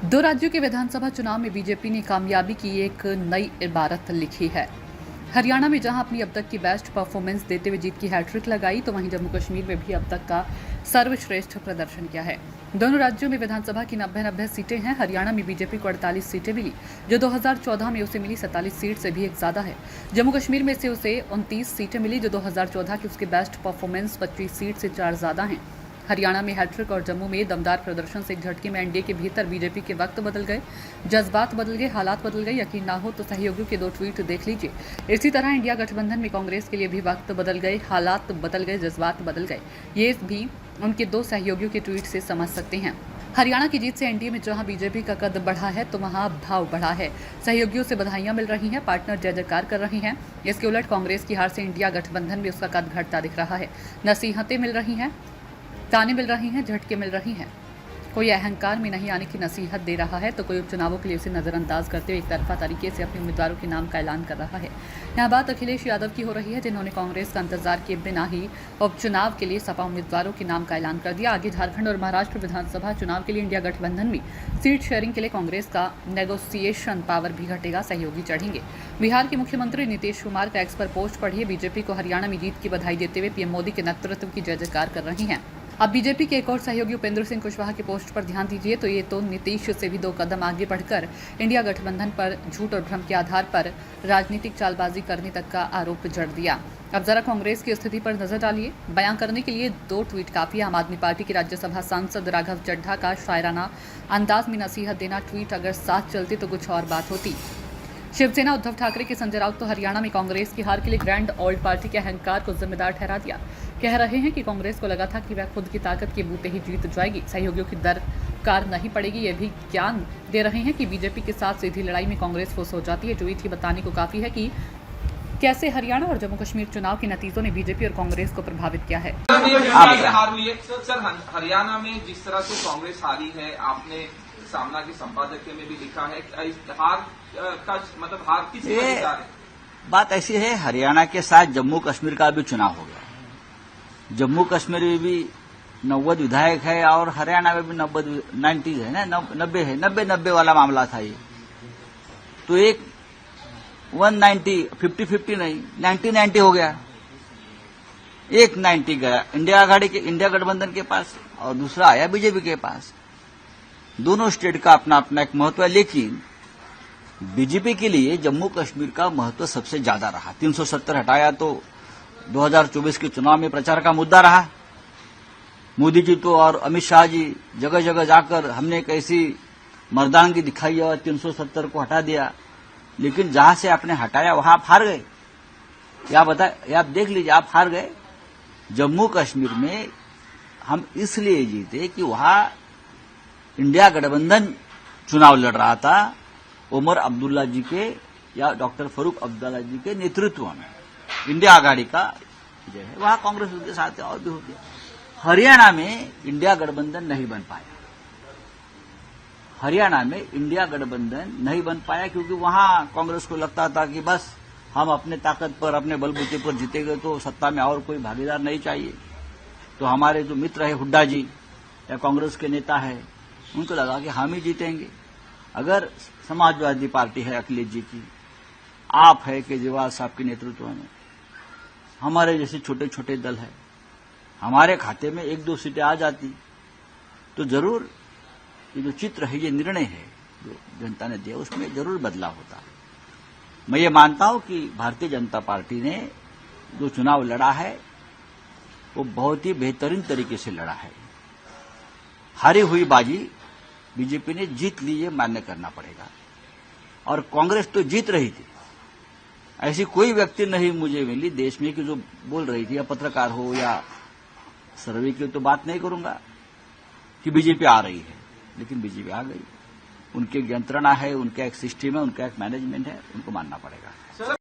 दो राज्यों के विधानसभा चुनाव में बीजेपी ने कामयाबी की एक नई इबारत लिखी है। हरियाणा में जहां अपनी अब तक की बेस्ट परफॉर्मेंस देते हुए जीत की हैट्रिक लगाई, तो वहीं जम्मू कश्मीर में भी अब तक का सर्वश्रेष्ठ प्रदर्शन किया है। दोनों राज्यों में विधानसभा की 90 सीटें हैं। हरियाणा में बीजेपी को 48 सीटें मिली, जो 2014 में उसे मिली 47 सीट से भी एक ज्यादा है। जम्मू कश्मीर में से उसे 29 सीटें मिली, जो 2014 की उसकी बेस्ट परफॉर्मेंस 25 सीट से 4 ज्यादा हैं। हरियाणा में हैट्रिक और जम्मू में दमदार प्रदर्शन से एक झटके में एनडीए के भीतर बीजेपी के वक्त बदल गए, जज्बात बदल गए, हालात बदल गए। यकीन ना हो तो सहयोगियों के 2 ट्वीट देख लीजिए। इसी तरह इंडिया गठबंधन में कांग्रेस के लिए भी वक्त बदल गए, हालात बदल गए, जज्बात बदल गए। ये भी उनके 2 सहयोगियों के ट्वीट से समझ सकते हैं। हरियाणा की जीत से एनडीए में जहां बीजेपी का कद बढ़ा है, तो वहां भाव बढ़ा है। सहयोगियों से बधाइयां मिल रही हैं, पार्टनर जय जयकार कर रहे हैं। इसके उलट कांग्रेस की हार से इंडिया गठबंधन में उसका कद घटता दिख रहा है। नसीहतें मिल रही हैं, ताने मिल रही हैं, झटके मिल रही हैं। कोई अहंकार में नहीं आने की नसीहत दे रहा है, तो कोई उपचुनावों के लिए उसे नजरअंदाज करते हुए एक तरफा तरीके से अपने उम्मीदवारों के नाम का ऐलान कर रहा है। यहाँ बात अखिलेश यादव की हो रही है, जिन्होंने कांग्रेस का इंतजार किए बिना ही उपचुनाव के लिए सपा उम्मीदवारों के नाम का ऐलान कर दिया। आगे झारखंड और महाराष्ट्र विधानसभा चुनाव के लिए इंडिया गठबंधन में सीट शेयरिंग के लिए कांग्रेस का नेगोशिएशन पावर भी घटेगा, सहयोगी चढ़ेंगे। बिहार के मुख्यमंत्री नीतीश कुमार का एक्स पर पोस्ट पढ़िए। बीजेपी को हरियाणा में जीत की बधाई देते हुए पीएम मोदी के नेतृत्व की जय जयकार कर रही हैं। अब बीजेपी के एक और सहयोगी उपेंद्र सिंह कुशवाहा के पोस्ट पर ध्यान दीजिए, तो ये तो नीतीश से भी 2 कदम आगे बढ़कर इंडिया गठबंधन पर झूठ और भ्रम के आधार पर राजनीतिक चालबाजी करने तक का आरोप जड़ दिया। अब जरा कांग्रेस की स्थिति पर नजर डालिए। बयां करने के लिए 2 ट्वीट काफी है। आम आदमी पार्टी के राज्यसभा सांसद राघव चड्ढा का शायराना अंदाज में नसीहत देना ट्वीट अगर साथ चलते तो कुछ और बात होती। शिवसेना उद्धव ठाकरे के संजय राउत तो हरियाणा में कांग्रेस की हार के लिए ग्रैंड ओल्ड पार्टी के अहंकार को जिम्मेदार ठहरा दिया। कह रहे हैं कि कांग्रेस को लगा था कि वह खुद की ताकत के बूते ही जीत जाएगी, सहयोगियों की दरकार नहीं पड़ेगी। यह भी ज्ञान दे रहे हैं कि बीजेपी के साथ सीधी लड़ाई में कांग्रेस फुस हो जाती है। ट्वीट ही बताने को काफी है कि कैसे हरियाणा और जम्मू कश्मीर चुनाव के नतीजों ने बीजेपी और कांग्रेस को प्रभावित किया है। हार हुई है सर, हरियाणा में जिस तरह से कांग्रेस हारी है, आपने सामना के संपादकीय में भी लिखा है, हार का मतलब हार किस है? बात ऐसी है, हरियाणा के साथ जम्मू कश्मीर का भी चुनाव हो गया। जम्मू कश्मीर में भी 90 विधायक है और हरियाणा में भी 90 है ना, 90 है, 90 वाला मामला था ये। तो एक 190 50-50 नहीं 90-90 हो गया। एक 90 गया इंडिया गठबंधन के पास और दूसरा आया बीजेपी के पास। दोनों स्टेट का अपना अपना एक महत्व है, लेकिन बीजेपी के लिए जम्मू कश्मीर का महत्व सबसे ज्यादा रहा। 370 हटाया तो 2024 के चुनाव में प्रचार का मुद्दा रहा। मोदी जी तो और अमित शाह जी जगह जगह जाकर हमने कैसी मर्दानगी दिखाई और 370 को हटा दिया, लेकिन जहां से आपने हटाया वहां आप हार गए। आप देख लीजिए, आप हार गए। जम्मू कश्मीर में हम इसलिए जीते कि वहां इंडिया गठबंधन चुनाव लड़ रहा था, उमर अब्दुल्ला जी के या डॉक्टर फारूक अब्दुल्ला जी के नेतृत्व में इंडिया आघाड़ी का जो है वहां कांग्रेस उनके साथ है और भी होती है। हरियाणा में इंडिया गठबंधन नहीं बन पाया। हरियाणा में इंडिया गठबंधन नहीं बन पाया क्योंकि वहां कांग्रेस को लगता था कि बस हम अपने ताकत पर, अपने बलबूते पर जीतेंगे तो सत्ता में और कोई भागीदार नहीं चाहिए। तो हमारे जो मित्र है हुड्डा जी या कांग्रेस के नेता है, उनको लगा कि हम ही जीतेंगे। अगर समाजवादी पार्टी है अखिलेश जी की, आप है केजरीवाल साहब के नेतृत्व में, हमारे जैसे छोटे छोटे दल है, हमारे खाते में 1-2 सीटें आ जाती तो जरूर ये जो चित्र है, ये निर्णय है जो जनता ने दिया, उसमें जरूर बदलाव होता। मैं ये मानता हूं कि भारतीय जनता पार्टी ने जो चुनाव लड़ा है वो बहुत ही बेहतरीन तरीके से लड़ा है। हारी हुई बाजी बीजेपी ने जीत ली, ये मान्य करना पड़ेगा। और कांग्रेस तो जीत रही थी। ऐसी कोई व्यक्ति नहीं मुझे मिली देश में कि जो बोल रही थी, या पत्रकार हो या सर्वे की तो बात नहीं करूंगा, कि बीजेपी आ रही है। लेकिन बीजेपी आ गई। उनकी यंत्रणा है, उनका एक सिस्टम है, उनका एक मैनेजमेंट है, उनको मानना पड़ेगा।